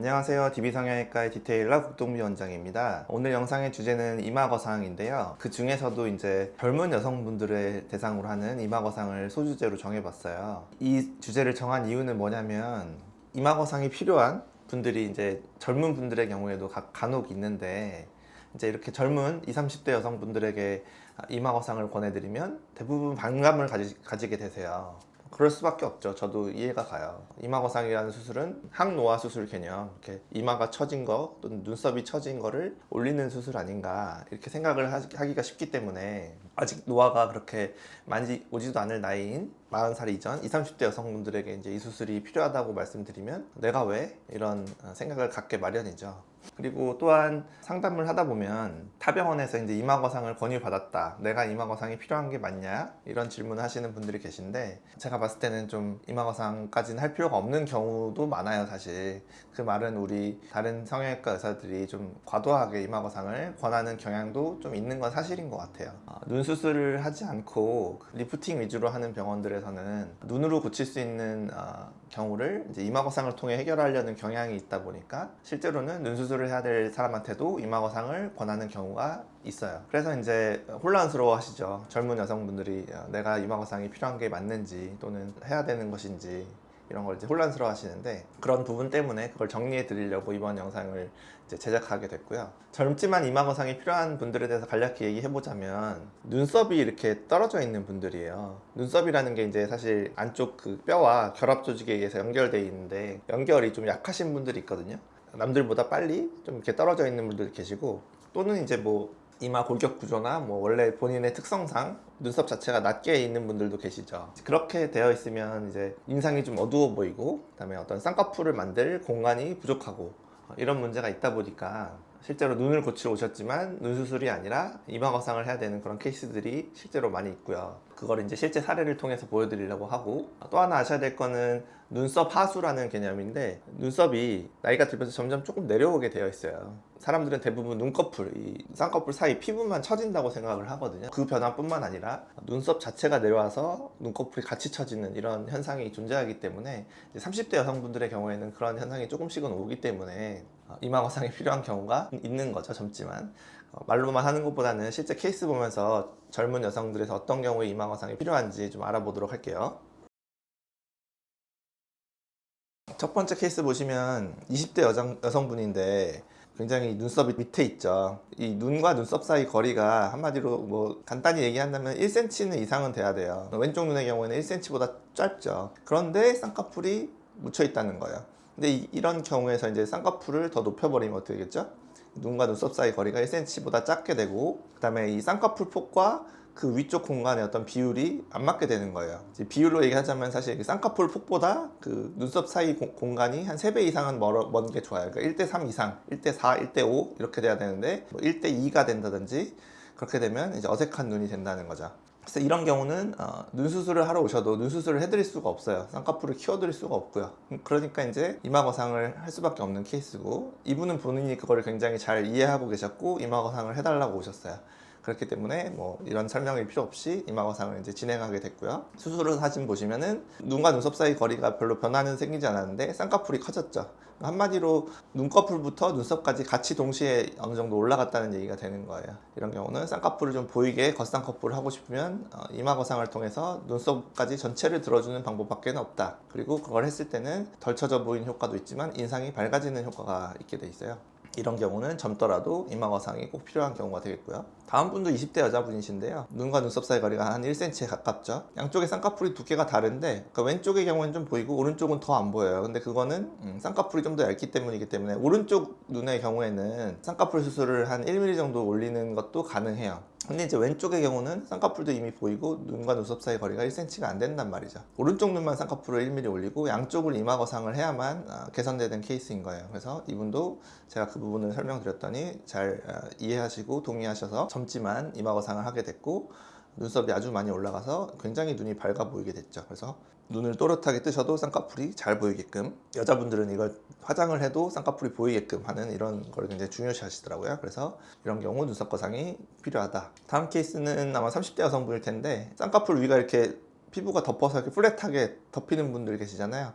안녕하세요. DB성형외과의 디테일러 국동비 원장입니다. 오늘 영상의 주제는 이마거상인데요. 그 중에서도 이제 젊은 여성분들을 대상으로 하는 이마거상을 소주제로 정해봤어요. 이 주제를 정한 이유는 뭐냐면 이마거상이 필요한 분들이 이제 젊은 분들의 경우에도 간혹 있는데 이제 이렇게 젊은 20, 30대 여성분들에게 이마거상을 권해드리면 대부분 반감을 가지게 되세요. 그럴 수밖에 없죠. 저도 이해가 가요. 이마거상이라는 수술은 항노화 수술 개념, 이렇게 이마가 처진 거 또는 눈썹이 처진 거를 올리는 수술 아닌가 이렇게 생각을 하기가 쉽기 때문에 아직 노화가 그렇게 많이 오지도 않을 나이인 40살 이전 20, 30대 여성분들에게 이제 이 수술이 필요하다고 말씀드리면 내가 왜 이런 생각을 갖게 마련이죠. 그리고 또한 상담을 하다 보면 타 병원에서 이제 이마거상을 권유받았다, 내가 이마거상이 필요한 게 맞냐, 이런 질문을 하시는 분들이 계신데 제가 봤을 때는 좀 이마거상까지는 할 필요가 없는 경우도 많아요. 사실 그 말은 우리 다른 성형외과 의사들이 좀 과도하게 이마거상을 권하는 경향도 좀 있는 건 사실인 것 같아요. 눈 수술을 하지 않고 리프팅 위주로 하는 병원들에서는 눈으로 고칠 수 있는 경우를 이제 이마거상을 통해 해결하려는 경향이 있다 보니까 실제로는 눈 수술을 해야 될 사람한테도 이마거상을 권하는 경우가 있어요. 그래서 이제 혼란스러워 하시죠. 젊은 여성분들이 내가 이마거상이 필요한 게 맞는지 또는 해야 되는 것인지 이런 걸 이제 혼란스러워 하시는데, 그런 부분 때문에 그걸 정리해 드리려고 이번 영상을 이제 제작하게 됐고요. 젊지만 이마거상이 필요한 분들에 대해서 간략히 얘기해 보자면 눈썹이 이렇게 떨어져 있는 분들이에요. 눈썹이라는 게 이제 사실 안쪽 그 뼈와 결합 조직에 의해서 연결되어 있는데 연결이 좀 약하신 분들이 있거든요. 남들보다 빨리 좀 이렇게 떨어져 있는 분들 계시고, 또는 이제 뭐 이마 골격 구조나 뭐 원래 본인의 특성상 눈썹 자체가 낮게 있는 분들도 계시죠. 그렇게 되어 있으면 이제 인상이 좀 어두워 보이고, 그다음에 어떤 쌍꺼풀을 만들 공간이 부족하고 이런 문제가 있다 보니까 실제로 눈을 고치러 오셨지만 눈 수술이 아니라 이마거상을 해야 되는 그런 케이스들이 실제로 많이 있고요. 그걸 이제 실제 사례를 통해서 보여드리려고 하고, 또 하나 아셔야 될 거는 눈썹 하수라는 개념인데, 눈썹이 나이가 들면서 점점 조금 내려오게 되어 있어요. 사람들은 대부분 눈꺼풀, 이 쌍꺼풀 사이 피부만 처진다고 생각을 하거든요. 그 변화뿐만 아니라 눈썹 자체가 내려와서 눈꺼풀이 같이 처지는 이런 현상이 존재하기 때문에 30대 여성분들의 경우에는 그런 현상이 조금씩은 오기 때문에 이마거상이 필요한 경우가 있는 거죠. 젊지만 말로만 하는 것보다는 실제 케이스 보면서 젊은 여성들에서 어떤 경우에 이마거상이 필요한지 좀 알아보도록 할게요. 첫 번째 케이스 보시면 20대 여성분인데 굉장히 눈썹이 밑에 있죠. 이 눈과 눈썹 사이 거리가 한마디로 뭐 간단히 얘기한다면 1cm는 이상은 돼야 돼요. 왼쪽 눈의 경우에는 1cm보다 짧죠. 그런데 쌍꺼풀이 묻혀 있다는 거예요. 근데 이런 경우에서 이제 쌍꺼풀을 더 높여버리면 어떻게 되겠죠? 눈과 눈썹 사이 거리가 1cm보다 작게 되고, 그 다음에 이 쌍꺼풀 폭과 그 위쪽 공간의 어떤 비율이 안 맞게 되는 거예요. 비율로 얘기하자면 사실 쌍꺼풀 폭보다 그 눈썹 사이 공간이 한 3배 이상은 먼 게 좋아요. 그러니까 1대3 이상, 1대4, 1대5 이렇게 돼야 되는데 뭐 1대2가 된다든지 그렇게 되면 이제 어색한 눈이 된다는 거죠. 그래서 이런 경우는 눈 수술을 하러 오셔도 눈 수술을 해드릴 수가 없어요. 쌍꺼풀을 키워드릴 수가 없고요. 그러니까 이제 이마거상을 할 수밖에 없는 케이스고, 이분은 본인이 그거를 굉장히 잘 이해하고 계셨고 이마거상을 해달라고 오셨어요. 그렇기 때문에 뭐 이런 설명이 필요 없이 이마거상을 이제 진행하게 됐고요. 수술 후 사진 보시면은 눈과 눈썹 사이 거리가 별로 변화는 생기지 않았는데 쌍꺼풀이 커졌죠. 한마디로 눈꺼풀부터 눈썹까지 같이 동시에 어느 정도 올라갔다는 얘기가 되는 거예요. 이런 경우는 쌍꺼풀을 좀 보이게 겉쌍꺼풀을 하고 싶으면 이마거상을 통해서 눈썹까지 전체를 들어주는 방법밖에 없다. 그리고 그걸 했을 때는 덜 처져 보이는 효과도 있지만 인상이 밝아지는 효과가 있게 돼 있어요. 이런 경우는 젊더라도 이마거상이 꼭 필요한 경우가 되겠고요. 다음 분도 20대 여자분이신데요. 눈과 눈썹 사이 거리가 한 1cm에 가깝죠. 양쪽의 쌍꺼풀이 두께가 다른데, 그러니까 왼쪽의 경우는 좀 보이고 오른쪽은 더 안 보여요. 근데 그거는 쌍꺼풀이 좀 더 얇기 때문이기 때문에 오른쪽 눈의 경우에는 쌍꺼풀 수술을 한 1mm 정도 올리는 것도 가능해요. 근데 이제 왼쪽의 경우는 쌍꺼풀도 이미 보이고 눈과 눈썹 사이 거리가 1cm가 안 된단 말이죠. 오른쪽 눈만 쌍꺼풀을 1mm 올리고 양쪽을 이마거상을 해야만 개선되는 케이스인 거예요. 그래서 이분도 제가 그 부분을 설명드렸더니 잘 이해하시고 동의하셔서 젊지만 이마거상을 하게 됐고, 눈썹이 아주 많이 올라가서 굉장히 눈이 밝아 보이게 됐죠. 그래서 눈을 또렷하게 뜨셔도 쌍꺼풀이 잘 보이게끔, 여자분들은 이걸 화장을 해도 쌍꺼풀이 보이게끔 하는 이런 걸 굉장히 중요시 하시더라고요. 그래서 이런 경우 눈썹 거상이 필요하다. 다음 케이스는 아마 30대 여성분일 텐데 쌍꺼풀 위가 이렇게 피부가 덮어서 이렇게 플랫하게 덮이는 분들 계시잖아요.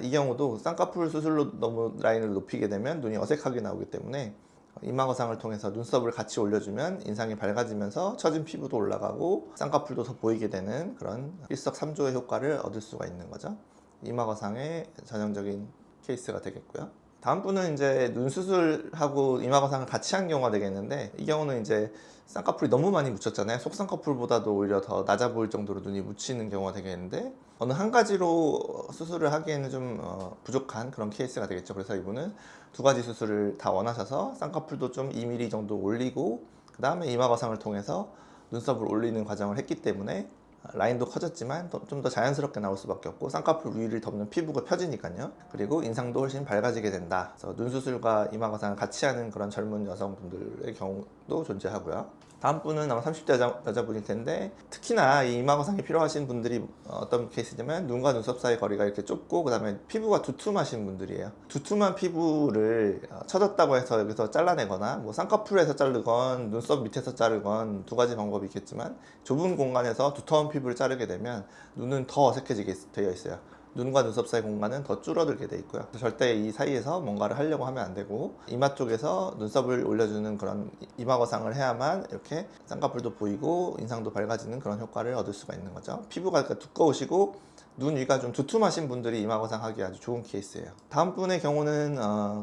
이 경우도 쌍꺼풀 수술로 너무 라인을 높이게 되면 눈이 어색하게 나오기 때문에 이마거상을 통해서 눈썹을 같이 올려주면 인상이 밝아지면서 처진 피부도 올라가고 쌍꺼풀도 더 보이게 되는 그런 일석삼조의 효과를 얻을 수가 있는 거죠. 이마거상의 전형적인 케이스가 되겠고요. 다음 분은 이제 눈 수술하고 이마거상을 같이 한 경우가 되겠는데, 이 경우는 이제 쌍꺼풀이 너무 많이 묻혔잖아요. 속쌍꺼풀보다도 오히려 더 낮아 보일 정도로 눈이 묻히는 경우가 되겠는데, 어느 한 가지로 수술을 하기에는 좀 부족한 그런 케이스가 되겠죠. 그래서 이분은 두 가지 수술을 다 원하셔서 쌍꺼풀도 좀 2mm 정도 올리고 그 다음에 이마거상을 통해서 눈썹을 올리는 과정을 했기 때문에 라인도 커졌지만 좀 더 자연스럽게 나올 수밖에 없고 쌍꺼풀 위를 덮는 피부가 펴지니까요. 그리고 인상도 훨씬 밝아지게 된다. 그래서 눈 수술과 이마거상을 같이 하는 그런 젊은 여성분들의 경우도 존재하고요. 다음 분은 아마 30대 여자분일 텐데, 특히나 이 이마거상이 필요하신 분들이 어떤 케이스냐면 눈과 눈썹 사이 거리가 이렇게 좁고 그 다음에 피부가 두툼하신 분들이에요. 두툼한 피부를 처졌다고 해서 여기서 잘라내거나 뭐 쌍꺼풀에서 자르건 눈썹 밑에서 자르건 두 가지 방법이 있겠지만, 좁은 공간에서 두터운 피부를 자르게 되면 눈은 더 어색해지게 되어 있어요. 눈과 눈썹 사이 공간은 더 줄어들게 돼 있고요. 절대 이 사이에서 뭔가를 하려고 하면 안 되고, 이마 쪽에서 눈썹을 올려주는 그런 이마거상을 해야만 이렇게 쌍꺼풀도 보이고 인상도 밝아지는 그런 효과를 얻을 수가 있는 거죠. 피부가 두꺼우시고 눈 위가 좀 두툼하신 분들이 이마거상 하기 아주 좋은 케이스예요. 다음 분의 경우는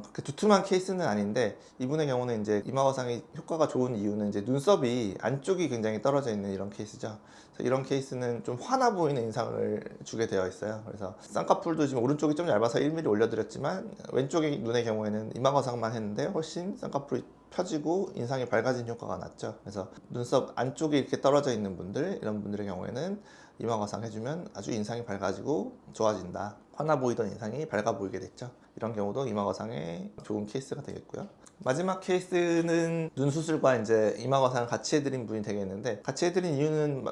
그렇게 두툼한 케이스는 아닌데, 이분의 경우는 이제 이마거상이 효과가 좋은 이유는 이제 눈썹이 안쪽이 굉장히 떨어져 있는 이런 케이스죠. 그래서 이런 케이스는 좀 환해 보이는 인상을 주게 되어 있어요. 그래서 쌍꺼풀도 지금 오른쪽이 좀 얇아서 1mm 올려드렸지만, 왼쪽의 눈의 경우에는 이마거상만 했는데 훨씬 쌍꺼풀이 펴지고 인상이 밝아진 효과가 났죠. 그래서 눈썹 안쪽이 이렇게 떨어져 있는 분들, 이런 분들의 경우에는 이마거상 해주면 아주 인상이 밝아지고 좋아진다. 환해 보이던 인상이 밝아 보이게 됐죠. 이런 경우도 이마거상의 좋은 케이스가 되겠고요. 마지막 케이스는 눈 수술과 이제 이마거상을 같이 해드린 분이 되겠는데, 같이 해드린 이유는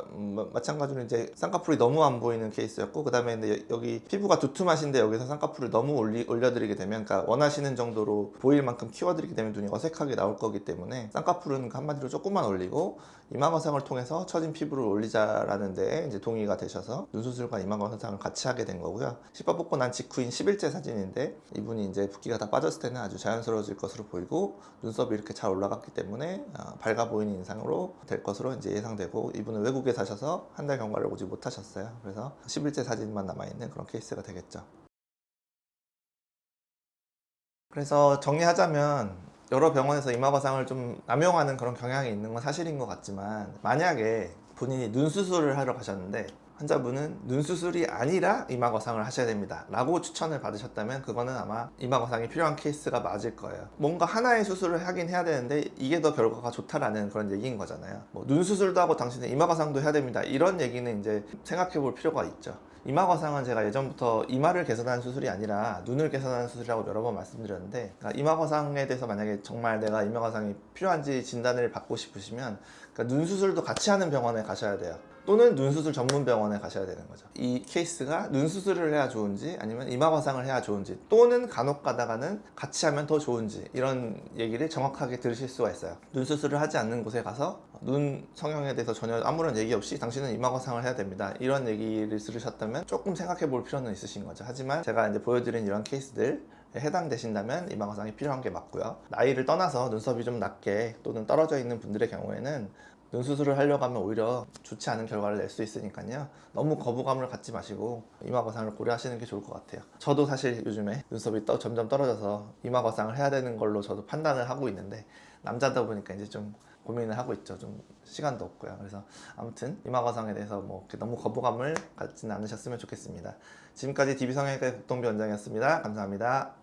마찬가지로 이제 쌍꺼풀이 너무 안 보이는 케이스였고, 그 다음에 여기 피부가 두툼하신데 여기서 쌍꺼풀을 너무 올려드리게 되면, 그러니까 원하시는 정도로 보일 만큼 키워드리게 되면 눈이 어색하게 나올 거기 때문에 쌍꺼풀은 한마디로 조금만 올리고 이마거상을 통해서 처진 피부를 올리자라는 데 이제 동의가 되셔서 눈 수술과 이마거상을 같이 하게 된 거고요. 시파 뽑고 난 직후인 10일째 사진인데, 이분이 이제 붓기가 다 빠졌을 때는 아주 자연스러워질 것으로 보이고 눈썹이 이렇게 잘 올라갔기 때문에 밝아 보이는 인상으로 될 것으로 이제 예상되고, 이분은 외국에 사셔서 한 달 경과를 오지 못하셨어요. 그래서 10일째 사진만 남아있는 그런 케이스가 되겠죠. 그래서 정리하자면, 여러 병원에서 이마거상을 좀 남용하는 그런 경향이 있는 건 사실인 것 같지만, 만약에 본인이 눈 수술을 하러 가셨는데 환자분은 눈 수술이 아니라 이마거상을 하셔야 됩니다 라고 추천을 받으셨다면, 그거는 아마 이마거상이 필요한 케이스가 맞을 거예요. 뭔가 하나의 수술을 하긴 해야 되는데 이게 더 결과가 좋다라는 그런 얘기인 거잖아요. 뭐 눈 수술도 하고 당신은 이마거상도 해야 됩니다, 이런 얘기는 이제 생각해 볼 필요가 있죠. 이마거상은 제가 예전부터 이마를 개선하는 수술이 아니라 눈을 개선하는 수술이라고 여러 번 말씀드렸는데, 그러니까 이마거상에 대해서 만약에 정말 내가 이마거상이 필요한지 진단을 받고 싶으시면, 그러니까 눈 수술도 같이 하는 병원에 가셔야 돼요. 또는 눈수술 전문 병원에 가셔야 되는 거죠. 이 케이스가 눈 수술을 해야 좋은지 아니면 이마거상을 해야 좋은지, 또는 간혹 가다가는 같이 하면 더 좋은지, 이런 얘기를 정확하게 들으실 수가 있어요. 눈 수술을 하지 않는 곳에 가서 눈 성형에 대해서 전혀 아무런 얘기 없이 당신은 이마거상을 해야 됩니다, 이런 얘기를 들으셨다면 조금 생각해 볼 필요는 있으신 거죠. 하지만 제가 이제 보여드린 이런 케이스들 해당되신다면 이마거상이 필요한 게 맞고요. 나이를 떠나서 눈썹이 좀 낮게 또는 떨어져 있는 분들의 경우에는 눈 수술을 하려고 하면 오히려 좋지 않은 결과를 낼 수 있으니까요. 너무 거부감을 갖지 마시고 이마거상을 고려하시는 게 좋을 것 같아요. 저도 사실 요즘에 눈썹이 점점 떨어져서 이마거상을 해야 되는 걸로 저도 판단을 하고 있는데, 남자다 보니까 이제 좀 고민을 하고 있죠. 좀 시간도 없고요. 그래서 아무튼 이마거상에 대해서 뭐 너무 거부감을 갖지는 않으셨으면 좋겠습니다. 지금까지 DB성형외과 국동비 원장이었습니다. 감사합니다.